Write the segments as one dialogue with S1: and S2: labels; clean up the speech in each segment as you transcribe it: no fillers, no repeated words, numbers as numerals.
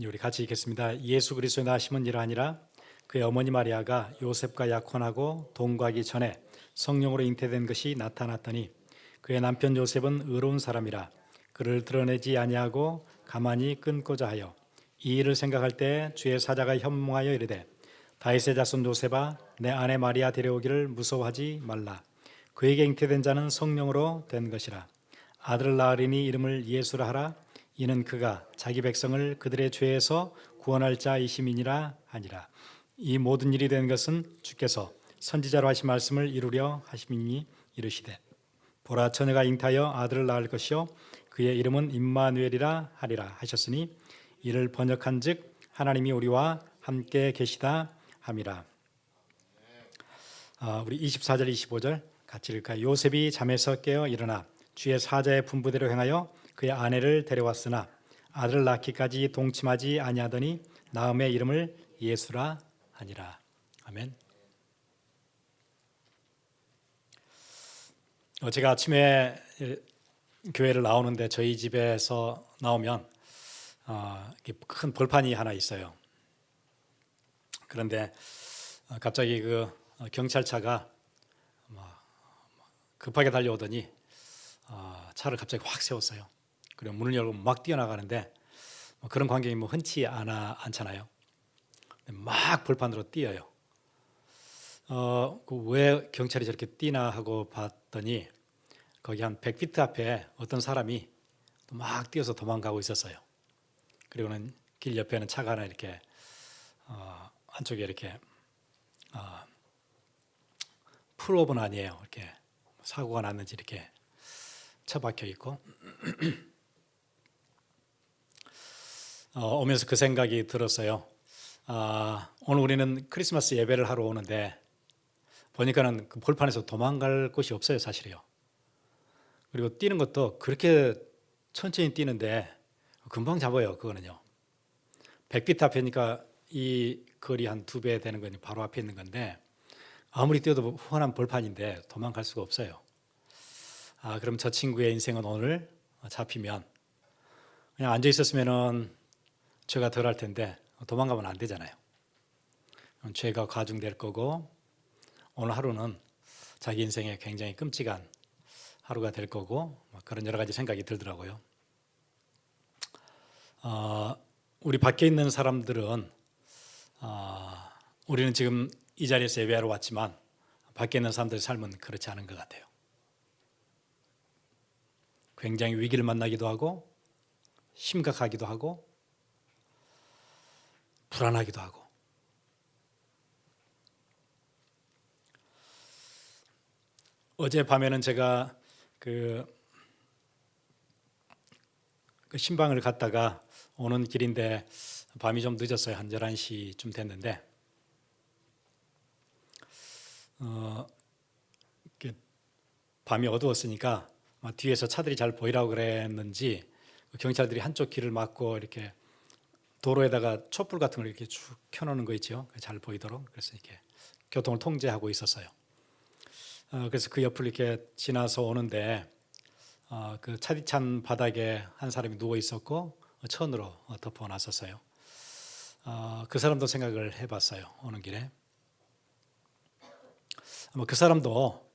S1: 우리 같이 읽겠습니다. 예수 그리스도의 나심은 이러하니라. 그의 어머니 마리아가 요셉과 약혼하고 동거하기 전에 성령으로 잉태된 것이 나타났더니 그의 남편 요셉은 의로운 사람이라 그를 드러내지 아니하고 가만히 끊고자 하여 이 일을 생각할 때 주의 사자가 현몽하여 이르되 다윗의 자손 요셉아 내 아내 마리아 데려오기를 무서워하지 말라. 그에게 잉태된 자는 성령으로 된 것이라. 아들을 낳으리니 이름을 예수라 하라. 이는 그가 자기 백성을 그들의 죄에서 구원할 자이심이니라 하니라. 이 모든 일이 된 것은 주께서 선지자로 하신 말씀을 이루려 하심이니 이르시되 보라 처녀가 잉타하여 아들을 낳을 것이요 그의 이름은 임마누엘이라 하리라 하셨으니 이를 번역한즉 하나님이 우리와 함께 계시다 함이라. 우리 24절 25절 같이 읽을까요? 요셉이 잠에서 깨어 일어나 주의 사자의 분부대로 행하여 그의 아내를 데려왔으나 아들을 낳기까지 동침하지 아니하더니 낳음의 이름을 예수라 하니라. 아멘. 제가 아침에 교회를 나오는데 저희 집에서 나오면 큰 벌판이 하나 있어요. 그런데 갑자기 그 경찰차가 급하게 달려오더니 차를 갑자기 확 세웠어요. 그리고 문을 열고 막 뛰어나가는데 그런 광경이 흔치 않잖아요. 막 벌판으로 뛰어요. 왜 경찰이 저렇게 뛰나 하고 봤더니 거기 한 100피트 앞에 어떤 사람이 막 뛰어서 도망가고 있었어요. 그리고는 길 옆에는 차가 하나 이렇게 한쪽에 이렇게 풀오버는 아니에요. 이렇게 사고가 났는지 이렇게 처박혀 있고 오면서 그 생각이 들었어요. 오늘 우리는 크리스마스 예배를 하러 오는데 보니까는 그 벌판에서 도망갈 곳이 없어요, 사실이요. 그리고 뛰는 것도 그렇게 천천히 뛰는데 금방 잡아요, 그거는요. 100피트 앞이니까 이 거리 한 2배 되는 거니 바로 앞에 있는 건데 아무리 뛰어도 훤한 벌판인데 도망갈 수가 없어요. 그럼 저 친구의 인생은 오늘 잡히면 그냥 앉아 있었으면은 죄가 덜 할 텐데 도망가면 안 되잖아요. 죄가 가중될 거고 오늘 하루는 자기 인생에 굉장히 끔찍한 하루가 될 거고 그런 여러 가지 생각이 들더라고요. 우리 밖에 있는 사람들은 우리는 지금 이 자리에서 예배하러 왔지만 밖에 있는 사람들의 삶은 그렇지 않은 것 같아요. 굉장히 위기를 만나기도 하고 심각하기도 하고 불안하기도 하고 어젯밤에는 제가 그 신방을 갔다가 오는 길인데 밤이 좀 늦었어요. 한 11시쯤 됐는데 밤이 어두웠으니까 뒤에서 차들이 잘 보이라고 그랬는지 경찰들이 한쪽 길을 막고 이렇게 도로에다가 촛불 같은 걸 이렇게 쭉 켜놓는 거 있죠. 잘 보이도록. 그래서 이렇게 교통을 통제하고 있었어요. 그래서 그 옆을 이렇게 지나서 오는데 그 차디찬 바닥에 한 사람이 누워 있었고 천으로 덮어놨었어요. 그 사람도 생각을 해봤어요. 오는 길에. 아마 그 사람도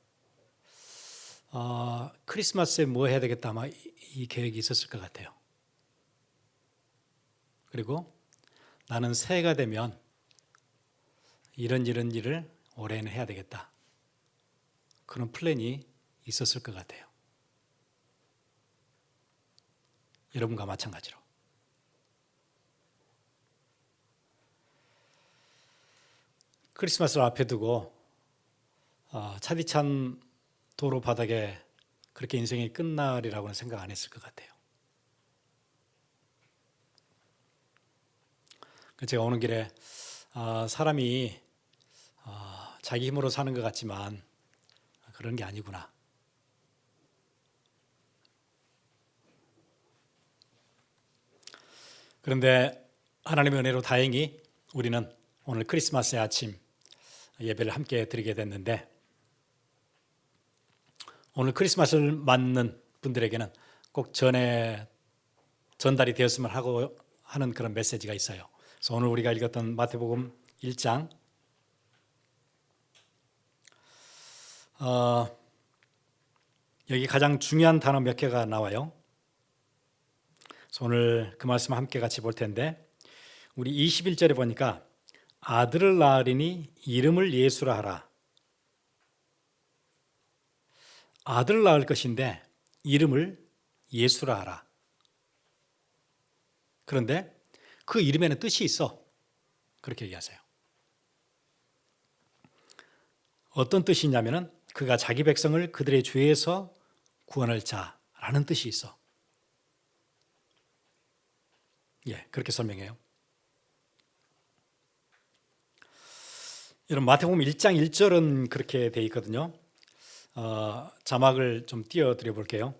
S1: 크리스마스에 뭐 해야 되겠다 아마 이 계획이 있었을 것 같아요. 그리고 나는 새해가 되면 이런 일을 올해는 해야 되겠다. 그런 플랜이 있었을 것 같아요. 여러분과 마찬가지로. 크리스마스를 앞에 두고 차디찬 도로 바닥에 그렇게 인생이 끝날이라고는 생각 안 했을 것 같아요. 제가 오는 길에 사람이 자기 힘으로 사는 것 같지만 그런 게 아니구나. 그런데 하나님의 은혜로 다행히 우리는 오늘 크리스마스의 아침 예배를 함께 드리게 됐는데 오늘 크리스마스를 맞는 분들에게는 꼭 전달이 되었으면 하는 그런 메시지가 있어요. 그래서 오늘 우리가 읽었던 마태복음 1장 여기 가장 중요한 단어 몇 개가 나와요. 그래서 오늘 그 말씀 함께 같이 볼 텐데 우리 21절에 보니까 아들을 낳으리니 이름을 예수라 하라. 아들을 낳을 것인데 이름을 예수라 하라. 그런데 그 이름에는 뜻이 있어. 그렇게 얘기하세요. 어떤 뜻이 있냐면은 그가 자기 백성을 그들의 죄에서 구원할 자라는 뜻이 있어. 예, 그렇게 설명해요. 여러분 마태복음 1장 1절은 그렇게 돼 있거든요. 자막을 좀 띄워드려 볼게요.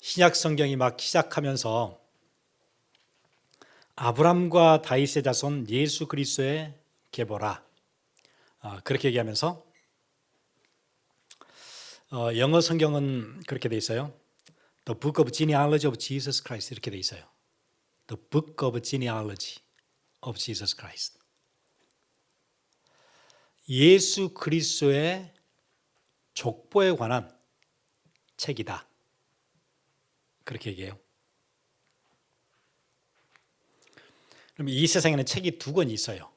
S1: 신약 성경이 막 시작하면서 아브람과 다윗의 자손 예수 그리스도의 계보라 그렇게 얘기하면서 영어 성경은 그렇게 돼 있어요. The Book of Genealogy of Jesus Christ 이렇게 돼 있어요. The Book of Genealogy of Jesus Christ. 예수 그리스도의 족보에 관한 책이다. 그렇게 얘기해요. 그럼 이 세상에는 책이 두 권이 있어요.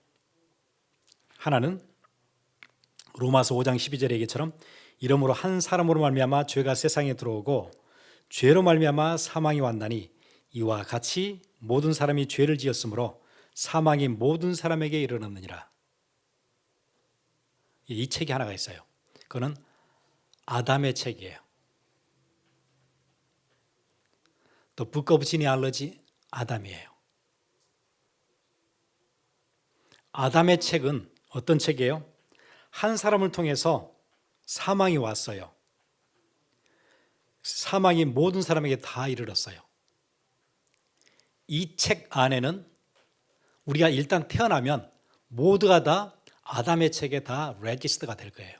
S1: 하나는 로마서 5장 12절의 얘기처럼 이러므로 한 사람으로 말미암아 죄가 세상에 들어오고 죄로 말미암아 사망이 왔나니 이와 같이 모든 사람이 죄를 지었으므로 사망이 모든 사람에게 이르렀느니라. 이 책이 하나가 있어요. 그거는 아담의 책이에요. The Book of Genealogy 아담이에요. 아담의 책은 어떤 책이에요? 한 사람을 통해서 사망이 왔어요. 사망이 모든 사람에게 다 이르렀어요. 이 책 안에는 우리가 일단 태어나면 모두가 다 아담의 책에 다 레지스트가 될 거예요.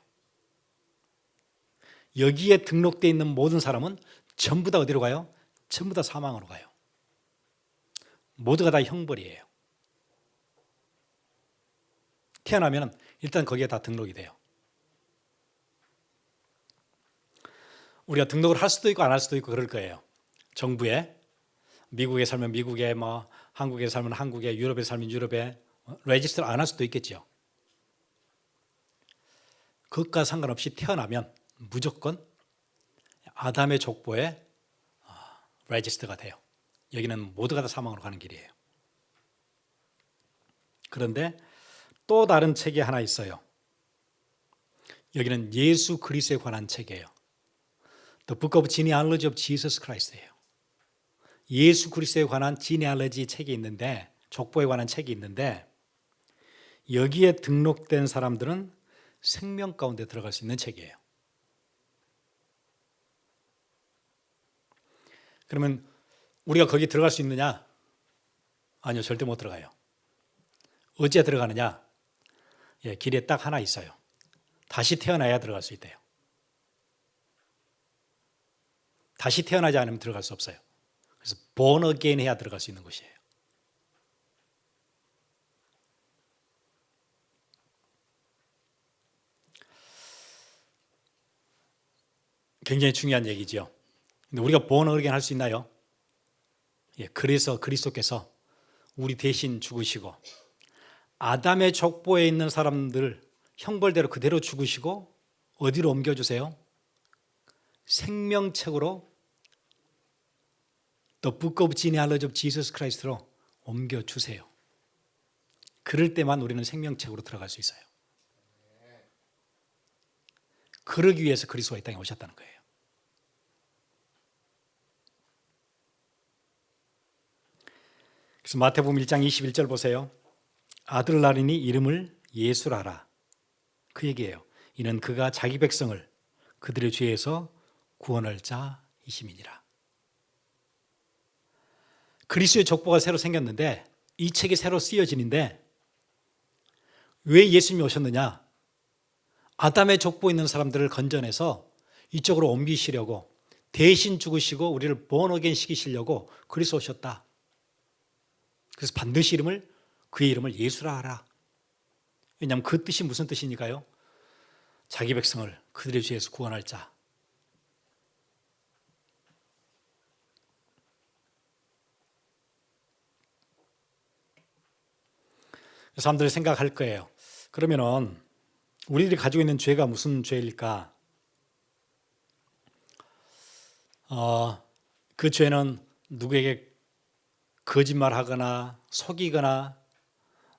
S1: 여기에 등록되어 있는 모든 사람은 전부 다 어디로 가요? 전부 다 사망으로 가요. 모두가 다 형벌이에요. 태어나면 일단 거기에 다 등록이 돼요. 우리가 등록을 할 수도 있고 안 할 수도 있고 그럴 거예요. 정부에 미국에 살면 미국에, 한국에 살면 한국에, 유럽에 살면 유럽에 레지스트를 안 할 수도 있겠죠. 그것과 상관없이 태어나면 무조건 아담의 족보에 레지스트가 돼요. 여기는 모두가 다 사망으로 가는 길이에요. 그런데 또 다른 책이 하나 있어요. 여기는 예수 그리스도에 관한 책이에요. The Book of Genealogy of Jesus Christ예요. 예수 그리스도에 관한 지네알러지 책이 있는데, 족보에 관한 책이 있는데 여기에 등록된 사람들은 생명 가운데 들어갈 수 있는 책이에요. 그러면 우리가 거기 들어갈 수 있느냐? 아니요, 절대 못 들어가요. 어찌 들어가느냐? 예, 길에 딱 하나 있어요. 다시 태어나야 들어갈 수 있대요. 다시 태어나지 않으면 들어갈 수 없어요. 그래서 born again 해야 들어갈 수 있는 곳이에요. 굉장히 중요한 얘기죠. 근데 우리가 born again 할 수 있나요? 예, 그래서 그리스도께서 우리 대신 죽으시고 아담의 족보에 있는 사람들 형벌대로 그대로 죽으시고 어디로 옮겨주세요? 생명책으로 The Book of Genealogy of Jesus Christ로 옮겨주세요. 그럴 때만 우리는 생명책으로 들어갈 수 있어요. 그러기 위해서 그리스도가 이 땅에 오셨다는 거예요. 그래서 마태복음 1장 21절 보세요. 아들 낳으니 이름을 예수라 하라. 그 얘기예요. 이는 그가 자기 백성을 그들의 죄에서 구원할 자이심이니라. 그리스도의 족보가 새로 생겼는데 이 책이 새로 쓰여지는데 왜 예수님이 오셨느냐? 아담의 족보에 있는 사람들을 건져내서 이쪽으로 옮기시려고 대신 죽으시고 우리를 본어게인 시키시려고 그리스도 오셨다. 그래서 반드시 그의 이름을 예수라 하라. 왜냐하면 그 뜻이 무슨 뜻이니까요? 자기 백성을 그들의 죄에서 구원할 자. 사람들이 생각할 거예요. 그러면은 우리들이 가지고 있는 죄가 무슨 죄일까? 그 죄는 누구에게 거짓말하거나 속이거나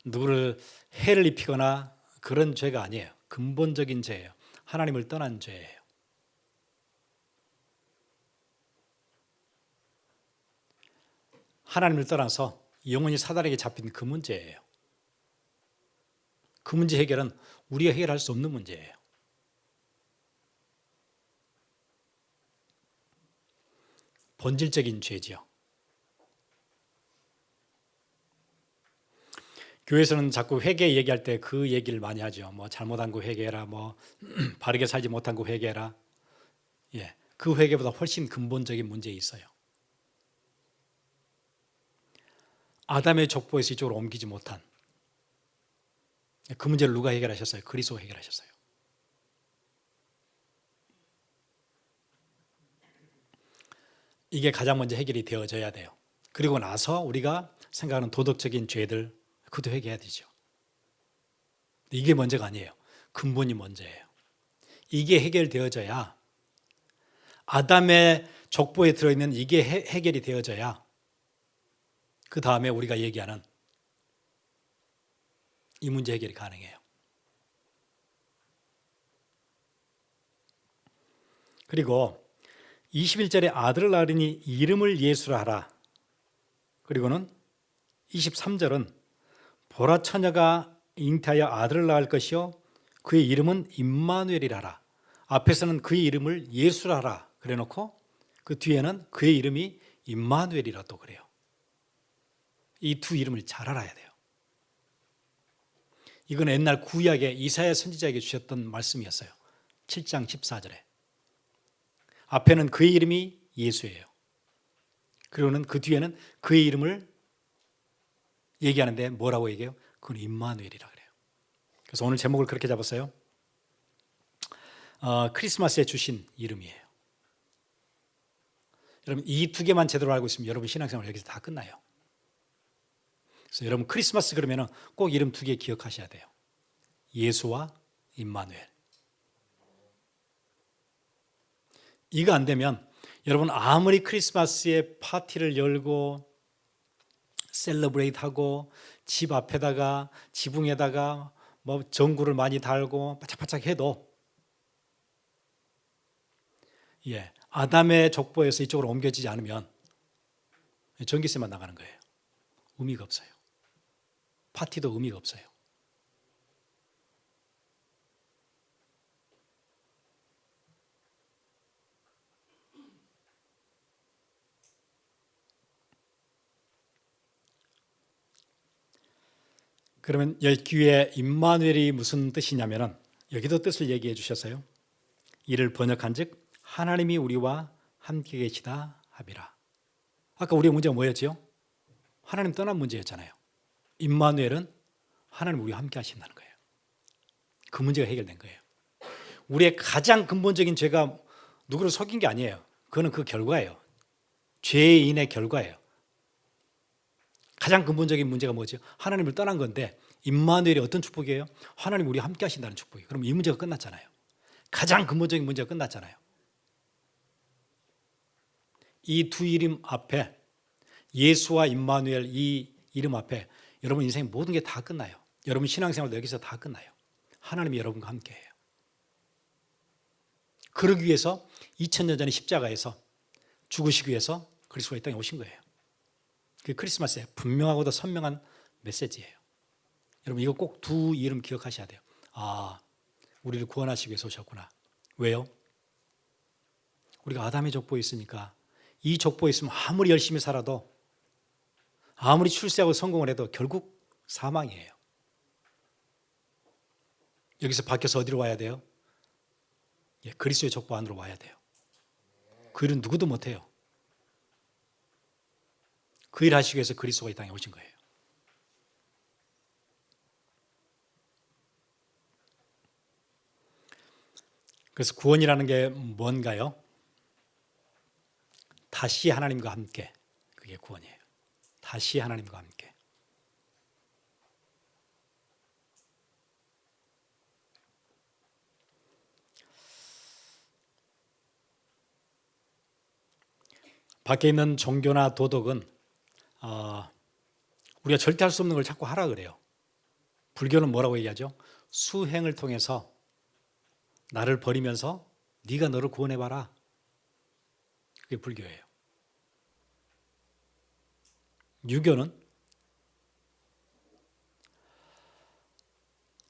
S1: 누구를 해를 입히거나 그런 죄가 아니에요. 근본적인 죄예요. 하나님을 떠난 죄예요. 하나님을 떠나서 영원히 사단에게 잡힌 그 문제예요. 그 문제 해결은 우리가 해결할 수 없는 문제예요. 본질적인 죄지요. 교회에서는 자꾸 회개 얘기할 때 그 얘기를 많이 하죠. 뭐 잘못한 거 회개해라, 뭐 바르게 살지 못한 거 회개해라. 예, 그 회개보다 훨씬 근본적인 문제 있어요. 아담의 족보에서 이쪽으로 옮기지 못한 그 문제를 누가 해결하셨어요? 그리스도가 해결하셨어요. 이게 가장 먼저 해결이 되어져야 돼요. 그리고 나서 우리가 생각하는 도덕적인 죄들 그것도 회개해야 되죠. 이게 먼저가 아니에요. 근본이 먼저예요. 이게 해결되어져야 아담의 족보에 들어있는 이게 해결이 되어져야 그 다음에 우리가 얘기하는 이 문제 해결이 가능해요. 그리고 21절에 아들을 낳으니 이름을 예수라 하라. 그리고는 23절은 보라 처녀가 잉태하여 아들을 낳을 것이요 그의 이름은 임마누엘이라 하라. 앞에서는 그의 이름을 예수라 하라 그래놓고 그 뒤에는 그의 이름이 임마누엘이라 또 그래요. 이 두 이름을 잘 알아야 돼요. 이건 옛날 구약에 이사야 선지자에게 주셨던 말씀이었어요. 7장 14절에. 앞에는 그의 이름이 예수예요. 그리고는 그 뒤에는 그의 이름을 얘기하는데 뭐라고 얘기해요? 그건 임마누엘이라 그래요. 그래서 오늘 제목을 그렇게 잡았어요. 크리스마스에 주신 이름이에요. 여러분 이 두 개만 제대로 알고 있으면 여러분 신앙생활 여기서 다 끝나요. 그래서 여러분 크리스마스 그러면 꼭 이름 두 개 기억하셔야 돼요. 예수와 임마누엘. 이거 안 되면 여러분 아무리 크리스마스에 파티를 열고 셀러브레이트하고 집 앞에다가 지붕에다가 뭐 전구를 많이 달고 바짝바짝 해도 아담의 족보에서 이쪽으로 옮겨지지 않으면 전기세만 나가는 거예요. 의미가 없어요. 파티도 의미가 없어요. 그러면 여기에 임마누엘이 무슨 뜻이냐면은 여기도 뜻을 얘기해 주셨어요. 이를 번역한즉 하나님이 우리와 함께 계시다 함이라. 아까 우리의 문제가 뭐였지요? 하나님 떠난 문제였잖아요. 임마누엘은 하나님 우리와 함께 하신다는 거예요. 그 문제가 해결된 거예요. 우리의 가장 근본적인 죄가 누구를 속인 게 아니에요. 그거는 그 결과예요. 죄인의 결과예요. 가장 근본적인 문제가 뭐죠? 하나님을 떠난 건데 임마누엘이 어떤 축복이에요? 하나님 우리와 함께 하신다는 축복이에요. 그럼 이 문제가 끝났잖아요. 가장 근본적인 문제가 끝났잖아요. 이 두 이름 앞에 예수와 임마누엘 이 이름 앞에 여러분 인생 모든 게 다 끝나요. 여러분 신앙생활도 여기서 다 끝나요. 하나님이 여러분과 함께해요. 그러기 위해서 2000년 전에 십자가에서 죽으시기 위해서 그리스도가 이 땅에 오신 거예요. 그 크리스마스에 분명하고도 선명한 메시지예요. 여러분 이거 꼭 두 이름 기억하셔야 돼요. 우리를 구원하시기 위해서 오셨구나. 왜요? 우리가 아담의 족보에 있으니까 이 족보에 있으면 아무리 열심히 살아도 아무리 출세하고 성공을 해도 결국 사망이에요. 여기서 바뀌어서 어디로 와야 돼요? 그리스도의 족보 안으로 와야 돼요. 그 일은 누구도 못해요. 그 일 하시기 위해서 그리스도가 이 땅에 오신 거예요. 그래서 구원이라는 게 뭔가요? 다시 하나님과 함께, 그게 구원이에요. 다시 하나님과 함께. 밖에 있는 종교나 도덕은 우리가 절대 할 수 없는 걸 자꾸 하라 그래요. 불교는 뭐라고 얘기하죠? 수행을 통해서 나를 버리면서 네가 너를 구원해봐라. 그게 불교예요. 유교는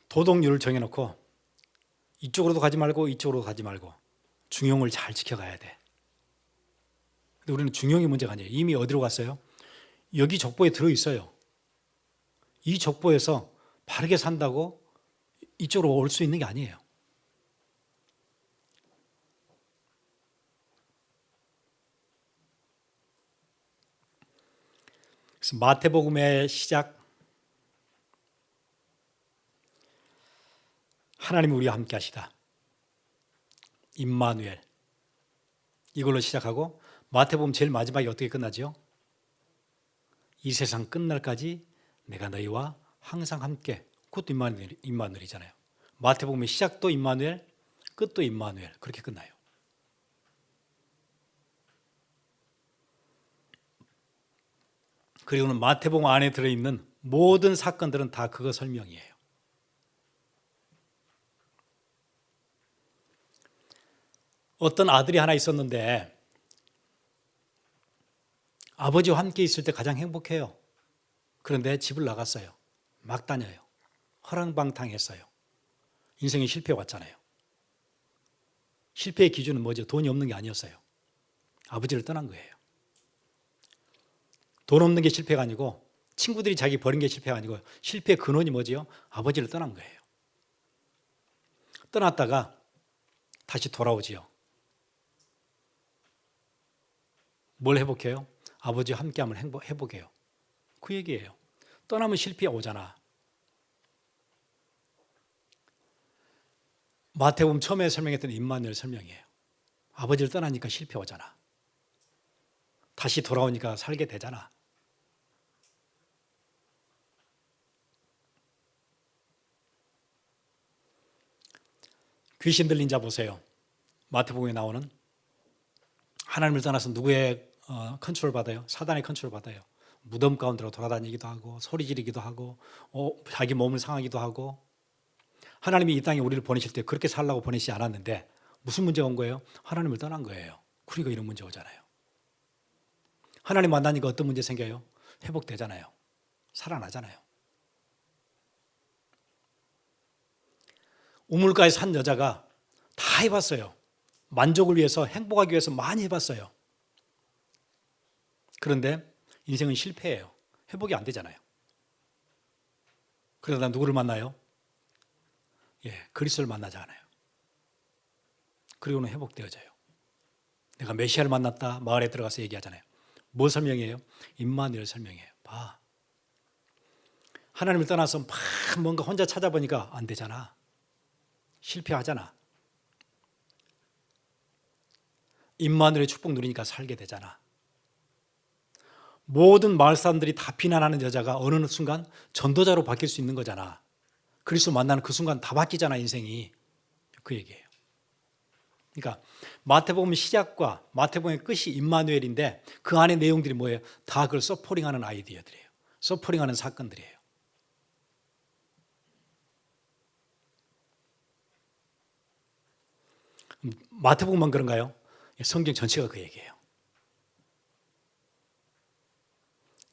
S1: 도덕률을 정해놓고 이쪽으로도 가지 말고 이쪽으로도 가지 말고 중용을 잘 지켜가야 돼. 근데 우리는 중용이 문제가 아니에요. 이미 어디로 갔어요? 여기 족보에 들어있어요. 이 족보에서 바르게 산다고 이쪽으로 올 수 있는 게 아니에요. 그래서 마태복음의 시작, 하나님이 우리와 함께 하시다. 임마누엘. 이걸로 시작하고 마태복음 제일 마지막에 어떻게 끝나죠? 이 세상 끝날까지 내가 너희와 항상 함께. 그것도 임마누엘이잖아요. 마태복음의 시작도 임마누엘, 끝도 임마누엘. 그렇게 끝나요. 그리고는 마태복음 안에 들어있는 모든 사건들은 다 그거 설명이에요. 어떤 아들이 하나 있었는데 아버지와 함께 있을 때 가장 행복해요. 그런데 집을 나갔어요. 막 다녀요. 허랑방탕했어요. 인생에 실패 왔잖아요. 실패의 기준은 뭐죠? 돈이 없는 게 아니었어요. 아버지를 떠난 거예요. 돈 없는 게 실패가 아니고 친구들이 자기 버린 게 실패가 아니고 실패의 근원이 뭐지요? 아버지를 떠난 거예요. 떠났다가 다시 돌아오지요. 뭘 회복해요? 아버지와 함께함을 회복해요. 그 얘기예요. 떠나면 실패 오잖아. 마태복음 처음에 설명했던 임마누엘 설명이에요. 아버지를 떠나니까 실패 오잖아. 다시 돌아오니까 살게 되잖아. 귀신 들린 자 보세요. 마태복음에 나오는 하나님을 떠나서 누구의 컨트롤 받아요? 사단의 컨트롤 받아요. 무덤 가운데로 돌아다니기도 하고 소리 지르기도 하고 자기 몸을 상하기도 하고. 하나님이 이 땅에 우리를 보내실 때 그렇게 살라고 보내시지 않았는데 무슨 문제가 온 거예요? 하나님을 떠난 거예요. 그러니까 이런 문제 오잖아요. 하나님 만나니까 어떤 문제 생겨요? 회복되잖아요. 살아나잖아요. 우물가에 산 여자가 다 해봤어요. 만족을 위해서, 행복하기 위해서 많이 해봤어요. 그런데 인생은 실패예요. 회복이 안 되잖아요. 그러다 누구를 만나요? 그리스도를 만나잖아요. 그리고는 회복되어져요. 내가 메시아를 만났다 마을에 들어가서 얘기하잖아요. 뭐 설명이에요? 임마누엘 설명이에요. 봐. 하나님을 떠나서 막 뭔가 혼자 찾아보니까 안 되잖아. 실패하잖아. 임마누엘의 축복 누리니까 살게 되잖아. 모든 마을 사람들이 다 비난하는 여자가 어느 순간 전도자로 바뀔 수 있는 거잖아. 그리스도 만나는 그 순간 다 바뀌잖아, 인생이. 그 얘기예요. 그러니까 마태복음 시작과 마태복음의 끝이 임마누엘인데 그 안에 내용들이 뭐예요? 다 그걸 서포링하는 아이디어들이에요. 서포링하는 사건들이에요. 마태복음만 그런가요? 성경 전체가 그 얘기예요.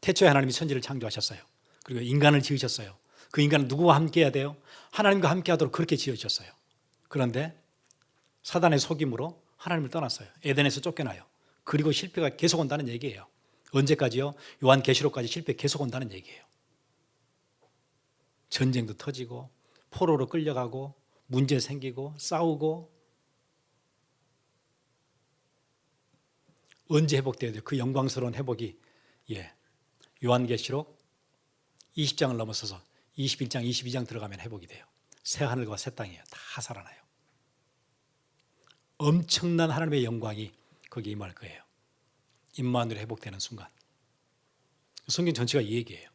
S1: 태초에 하나님이 천지를 창조하셨어요. 그리고 인간을 지으셨어요. 그 인간은 누구와 함께 해야 돼요? 하나님과 함께 하도록 그렇게 지으셨어요. 그런데 사단의 속임으로 하나님을 떠났어요. 에덴에서 쫓겨나요. 그리고 실패가 계속 온다는 얘기예요. 언제까지요? 요한계시록까지 실패 계속 온다는 얘기예요. 전쟁도 터지고 포로로 끌려가고 문제 생기고 싸우고. 언제 회복돼야 돼요? 그 영광스러운 회복이 요한계시록 20장을 넘어서서 21장, 22장 들어가면 회복이 돼요. 새 하늘과 새 땅이에요. 다 살아나요. 엄청난 하나님의 영광이 거기에 임할 거예요. 임마누엘 회복되는 순간. 성경 전체가 이 얘기예요.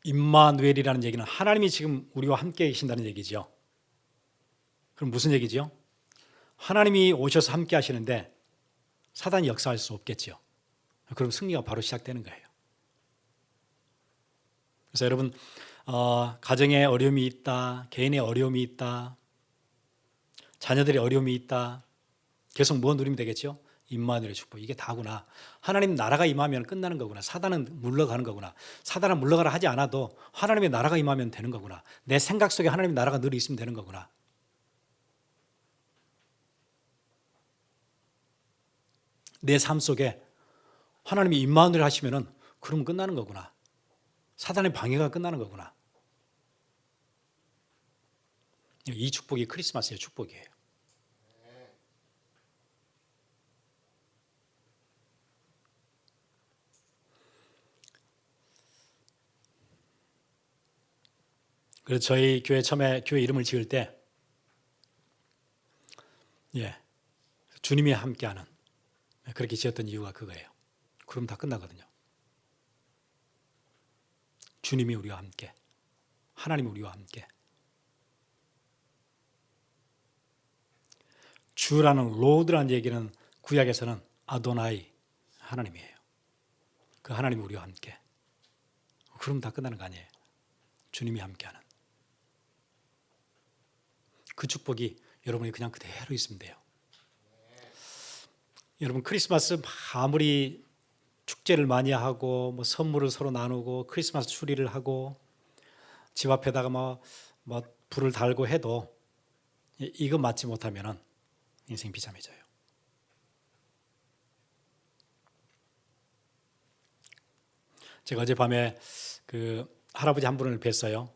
S1: 임마누엘이라는 얘기는 하나님이 지금 우리와 함께 계신다는 얘기죠. 그럼 무슨 얘기죠? 하나님이 오셔서 함께 하시는데 사단이 역사할 수 없겠죠. 그럼 승리가 바로 시작되는 거예요. 그래서 여러분, 가정에 어려움이 있다, 개인의 어려움이 있다, 자녀들의 어려움이 있다, 계속 뭐 누리면 되겠죠? 임마누엘의 축복. 이게 다구나. 하나님 나라가 임하면 끝나는 거구나. 사단은 물러가는 거구나. 사단은 물러가라 하지 않아도 하나님의 나라가 임하면 되는 거구나. 내 생각 속에 하나님의 나라가 늘 있으면 되는 거구나. 내 삶 속에 하나님이 임마누엘 하시면은 그러면 끝나는 거구나. 사단의 방해가 끝나는 거구나. 이 축복이 크리스마스의 축복이에요. 그래서 저희 교회 처음에 교회 이름을 지을 때 주님이 함께하는, 그렇게 지었던 이유가 그거예요. 그럼 다 끝나거든요. 주님이 우리와 함께, 하나님이 우리와 함께. 주라는 로드라는 얘기는 구약에서는 아도나이, 하나님이에요. 그 하나님이 우리와 함께. 그럼 다 끝나는 거 아니에요. 주님이 함께하는 그 축복이 여러분이 그냥 그대로 있으면 돼요. 여러분, 크리스마스 아무리 축제를 많이 하고 뭐 선물을 서로 나누고 크리스마스 추리를 하고 집 앞에다가 뭐 불을 달고 해도 이거 맞지 못하면은 인생 비참해져요. 제가 어젯밤에 그 할아버지 한 분을 뵀어요.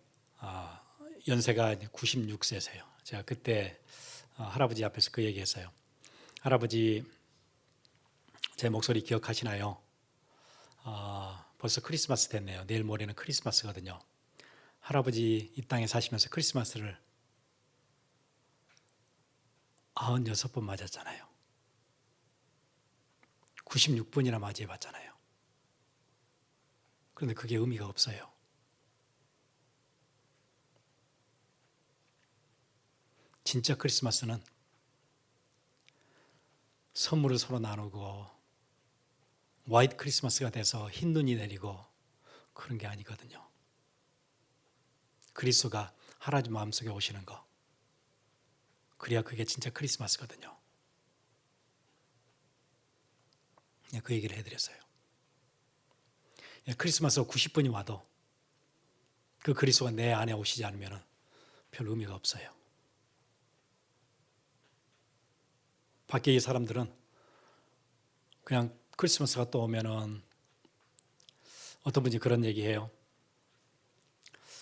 S1: 연세가 96세세요. 제가 그때 할아버지 앞에서 그 얘기했어요. 할아버지, 제 목소리 기억하시나요? 벌써 크리스마스 됐네요. 내일 모레는 크리스마스거든요. 할아버지 이 땅에 사시면서 크리스마스를 96번 맞았잖아요. 96번이나 맞이해봤잖아요. 그런데 그게 의미가 없어요. 진짜 크리스마스는 선물을 서로 나누고 화이트 크리스마스가 돼서 흰 눈이 내리고 그런 게 아니거든요. 그리스도가 할아버지 마음속에 오시는 거. 그래야 그게 진짜 크리스마스거든요. 그 얘기를 해드렸어요. 크리스마스가 90번이 와도 그 그리스도가 내 안에 오시지 않으면 별 의미가 없어요. 밖에 이 사람들은 그냥 크리스마스가 또 오면은 어떤 분이 그런 얘기해요.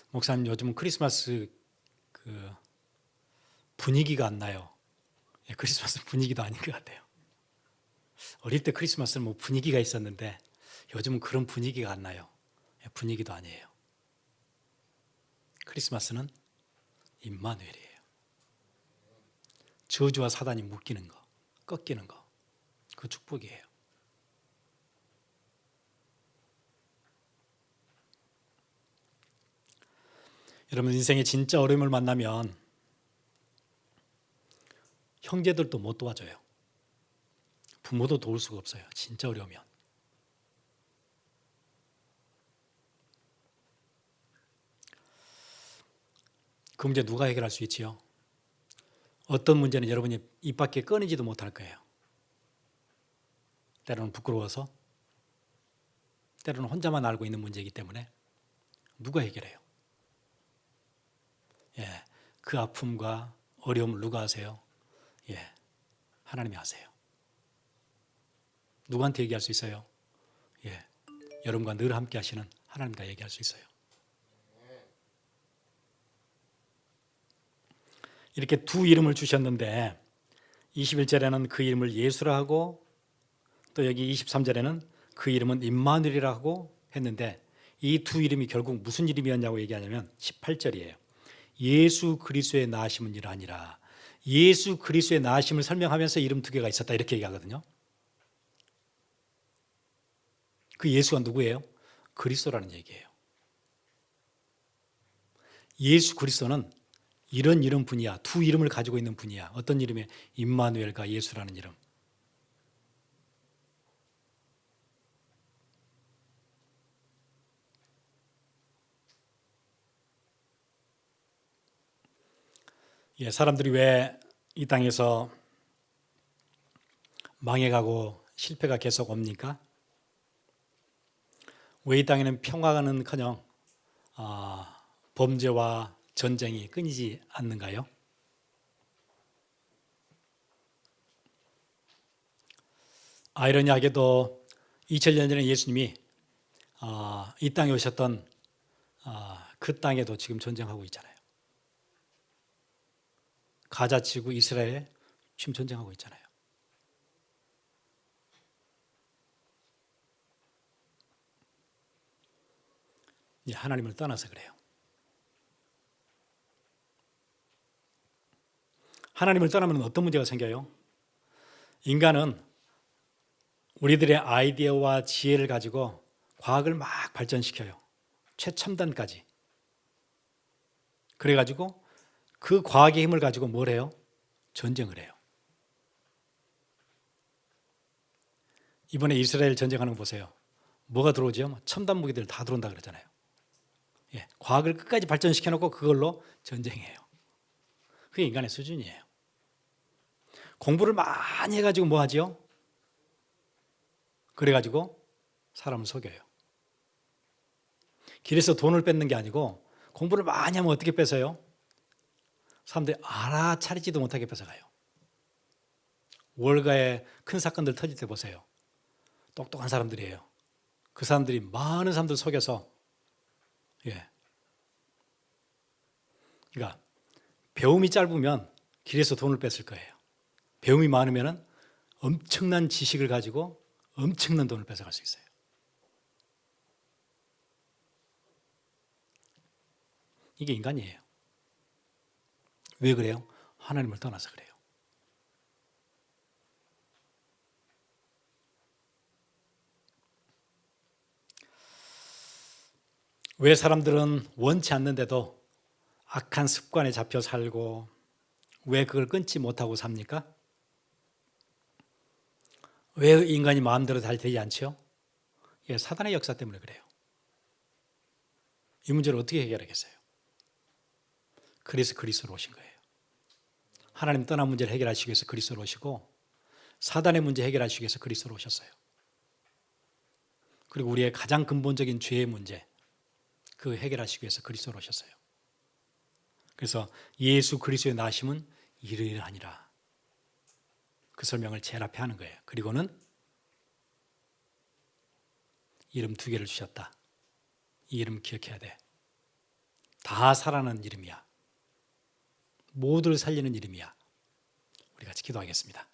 S1: 목사님, 요즘은 크리스마스 그 분위기가 안 나요. 크리스마스 분위기도 아닌 것 같아요. 어릴 때 크리스마스는 뭐 분위기가 있었는데 요즘은 그런 분위기가 안 나요. 분위기도 아니에요. 크리스마스는 임마누엘이에요. 저주와 사단이 묶이는 거, 꺾이는 거, 그 축복이에요. 여러분, 인생에 진짜 어려움을 만나면 형제들도 못 도와줘요. 부모도 도울 수가 없어요. 진짜 어려우면. 그 문제 누가 해결할 수 있지요? 어떤 문제는 여러분이 입 밖에 꺼내지도 못할 거예요. 때로는 부끄러워서, 때로는 혼자만 알고 있는 문제이기 때문에 누가 해결해요? 그 아픔과 어려움을 누가 하세요? 하나님이 하세요. 누구한테 얘기할 수 있어요? 여러분과 늘 함께 하시는 하나님과 얘기할 수 있어요. 이렇게 두 이름을 주셨는데 21절에는 그 이름을 예수라 하고 또 여기 23절에는 그 이름은 임마누엘이라고 했는데 이 두 이름이 결국 무슨 이름이었냐고 얘기하냐면 18절이에요. 예수 그리스도의 나으심은 아니라 예수 그리스도의 나으심을 설명하면서 이름 두 개가 있었다 이렇게 얘기하거든요. 그 예수가 누구예요? 그리스도라는 얘기예요. 예수 그리스도는 이런 이름 분이야. 두 이름을 가지고 있는 분이야. 어떤 이름이에요? 임마누엘과 예수라는 이름. 예, 사람들이 왜 이 땅에서 망해가고 실패가 계속 옵니까? 왜 이 땅에는 평화는커녕 범죄와 전쟁이 끊이지 않는가요? 아이러니하게도 2000년 전에 예수님이 이 땅에 오셨던 그 땅에도 지금 전쟁하고 있잖아요. 가자 지구 이스라엘에 지금 전쟁하고 있잖아요. 하나님을 떠나서 그래요. 하나님을 떠나면 어떤 문제가 생겨요? 인간은 우리들의 아이디어와 지혜를 가지고 과학을 막 발전시켜요. 최첨단까지. 그래가지고 그 과학의 힘을 가지고 뭘 해요? 전쟁을 해요. 이번에 이스라엘 전쟁하는 거 보세요. 뭐가 들어오죠? 첨단 무기들 다 들어온다 그러잖아요. 예, 과학을 끝까지 발전시켜놓고 그걸로 전쟁해요. 그게 인간의 수준이에요. 공부를 많이 해가지고 뭐 하죠? 그래가지고 사람을 속여요. 길에서 돈을 뺏는 게 아니고 공부를 많이 하면 어떻게 뺏어요? 사람들이 알아차리지도 못하게 뺏어가요. 월가에 큰 사건들 터질 때 보세요. 똑똑한 사람들이에요. 그 사람들이 많은 사람들 속여서 그러니까 배움이 짧으면 길에서 돈을 뺐을 거예요. 배움이 많으면 엄청난 지식을 가지고 엄청난 돈을 뺏어갈 수 있어요. 이게 인간이에요. 왜 그래요? 하나님을 떠나서 그래요. 왜 사람들은 원치 않는데도 악한 습관에 잡혀 살고 왜 그걸 끊지 못하고 삽니까? 왜 인간이 마음대로 잘 되지 않죠? 예, 사단의 역사 때문에 그래요. 이 문제를 어떻게 해결하겠어요? 그래서 그리스도로 오신 거예요. 하나님 떠난 문제를 해결하시기 위해서 그리스도로 오시고 사단의 문제 해결하시기 위해서 그리스도로 오셨어요. 그리고 우리의 가장 근본적인 죄의 문제 그 해결하시기 위해서 그리스도로 오셨어요. 그래서 예수 그리스도의 나심은 이러이러하니라. 그 설명을 제일 앞에 하는 거예요. 그리고는 이름 두 개를 주셨다. 이 이름 기억해야 돼. 다 살아나는 이름이야. 모두를 살리는 이름이야. 우리 같이 기도하겠습니다.